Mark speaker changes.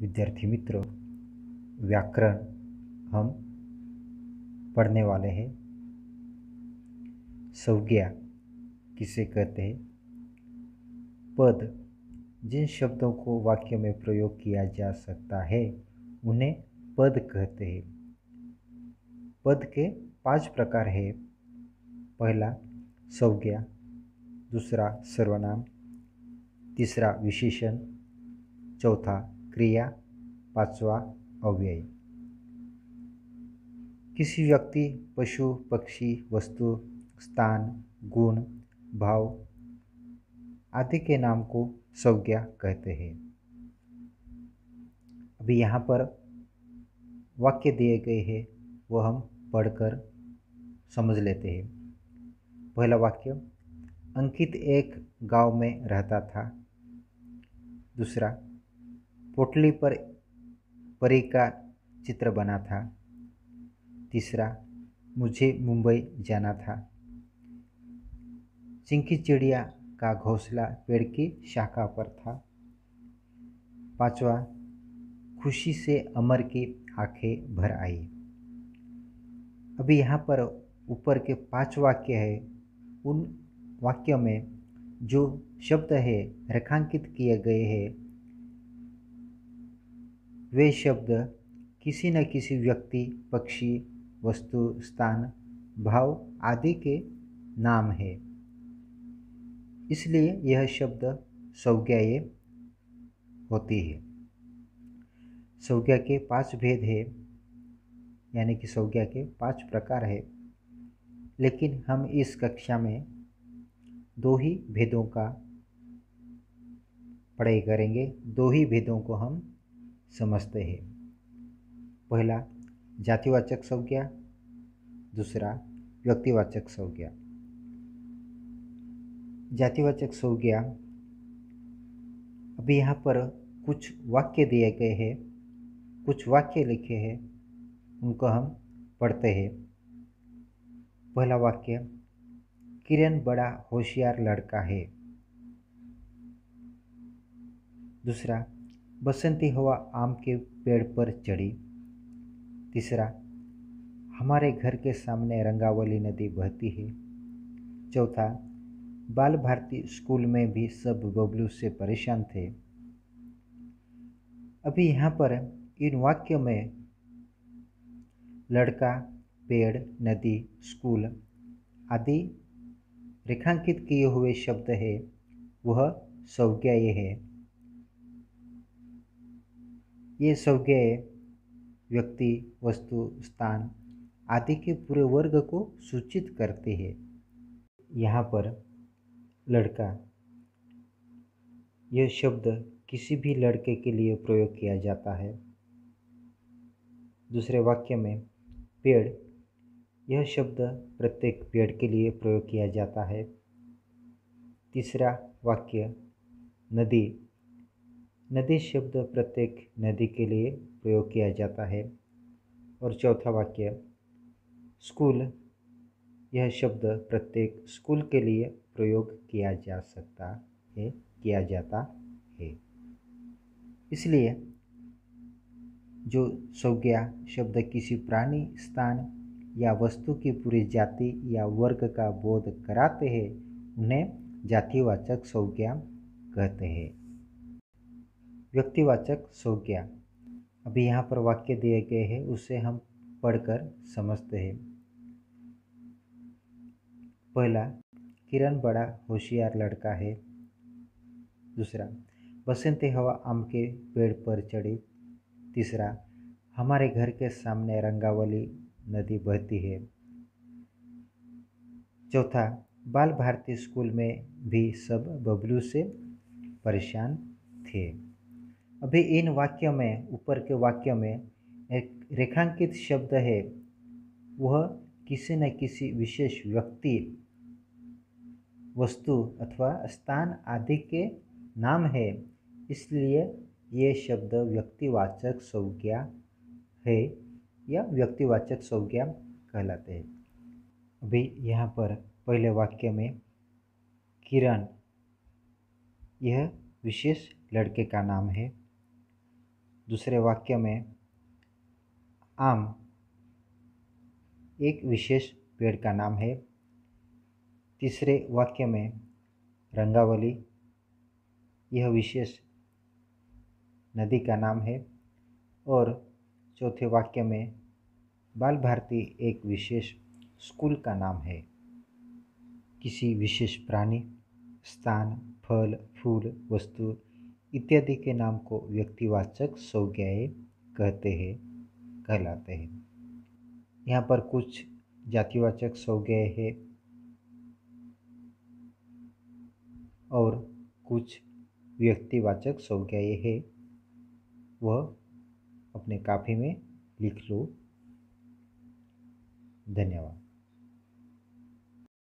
Speaker 1: विद्यार्थी मित्रों, व्याकरण हम पढ़ने वाले हैं। संज्ञा किसे कहते हैं? पद, जिन शब्दों को वाक्य में प्रयोग किया जा सकता है उन्हें पद कहते हैं। पद के 5 प्रकार हैं। पहला संज्ञा, दूसरा सर्वनाम, तीसरा विशेषण, चौथा क्रिया, पांचवा अव्यय। किसी व्यक्ति, पशु, पक्षी, वस्तु, स्थान, गुण, भाव आदि के नाम को संज्ञा कहते हैं। अभी यहाँ पर वाक्य दिए गए हैं, वो हम पढ़कर समझ लेते हैं। पहला वाक्य, अंकित एक गांव में रहता था। दूसरा, पोटली पर परी का चित्र बना था। तीसरा, मुझे मुंबई जाना था। चिंकी चिड़िया का घोंसला पेड़ की शाखा पर था। पांचवा, खुशी से अमर की आंखें भर आई। अभी यहाँ पर ऊपर के 5 वाक्य है, उन वाक्यों में जो शब्द है रेखांकित किए गए हैं, वे शब्द किसी न किसी व्यक्ति, पक्षी, वस्तु, स्थान, भाव आदि के नाम है। इसलिए यह शब्द संज्ञाएं होती है। संज्ञा के 5 भेद है, यानी कि संज्ञा के 5 प्रकार है। लेकिन हम इस कक्षा में 2 ही भेदों का पढ़ाई करेंगे। 2 ही भेदों को हम समझते हैं। पहला जातिवाचक संज्ञा, दूसरा व्यक्तिवाचक संज्ञा। जातिवाचक संज्ञा, अभी यहाँ पर कुछ वाक्य दिए गए हैं, कुछ वाक्य लिखे हैं, उनको हम पढ़ते हैं। पहला वाक्य, किरण बड़ा होशियार लड़का है। दूसरा, बसंती हवा आम के पेड़ पर चढ़ी। तीसरा, हमारे घर के सामने रंगावली नदी बहती है। चौथा, बाल भारती स्कूल में भी सब बबलू से परेशान थे। अभी यहाँ पर इन वाक्यों में लड़का, पेड़, नदी, स्कूल आदि रेखांकित किए हुए शब्द है, वह संज्ञाएं है। ये संज्ञाएं व्यक्ति, वस्तु, स्थान आदि के पूरे वर्ग को सूचित करते हैं। यहाँ पर लड़का, यह शब्द किसी भी लड़के के लिए प्रयोग किया जाता है। दूसरे वाक्य में पेड़, यह शब्द प्रत्येक पेड़ के लिए प्रयोग किया जाता है। तीसरा वाक्य नदी, नदी शब्द प्रत्येक नदी के लिए प्रयोग किया जाता है। और चौथा वाक्य स्कूल, यह शब्द प्रत्येक स्कूल के लिए प्रयोग किया जा सकता है, किया जाता है। इसलिए जो संज्ञा शब्द किसी प्राणी, स्थान या वस्तु की पूरी जाति या वर्ग का बोध कराते हैं, उन्हें जातिवाचक संज्ञा कहते हैं। व्यक्तिवाचक संज्ञा, अभी यहाँ पर वाक्य दिए गए हैं, उसे हम पढ़कर समझते हैं। पहला, किरण बड़ा होशियार लड़का है। दूसरा, बसंती हवा आम के पेड़ पर चढ़ी। तीसरा, हमारे घर के सामने रंगावली नदी बहती है। चौथा, बाल भारती स्कूल में भी सब बबलू से परेशान थे। अभी इन वाक्यों में, ऊपर के वाक्यों में एक रेखांकित शब्द है, वह किसी न किसी विशेष व्यक्ति, वस्तु अथवा स्थान आदि के नाम है। इसलिए ये शब्द व्यक्तिवाचक संज्ञा है या व्यक्तिवाचक संज्ञा कहलाते हैं। अभी यहाँ पर पहले वाक्य में किरण, यह विशेष लड़के का नाम है। दूसरे वाक्य में आम एक विशेष पेड़ का नाम है। तीसरे वाक्य में रंगावली यह विशेष नदी का नाम है। और चौथे वाक्य में बाल भारती एक विशेष स्कूल का नाम है। किसी विशेष प्राणी, स्थान, फल, फूल, वस्तु इत्यादि के नाम को व्यक्तिवाचक संज्ञाएं कहलाते हैं। यहाँ पर कुछ जातिवाचक संज्ञाएं हैं और कुछ व्यक्तिवाचक संज्ञाएं हैं, वह अपने कापी में लिख लो। धन्यवाद।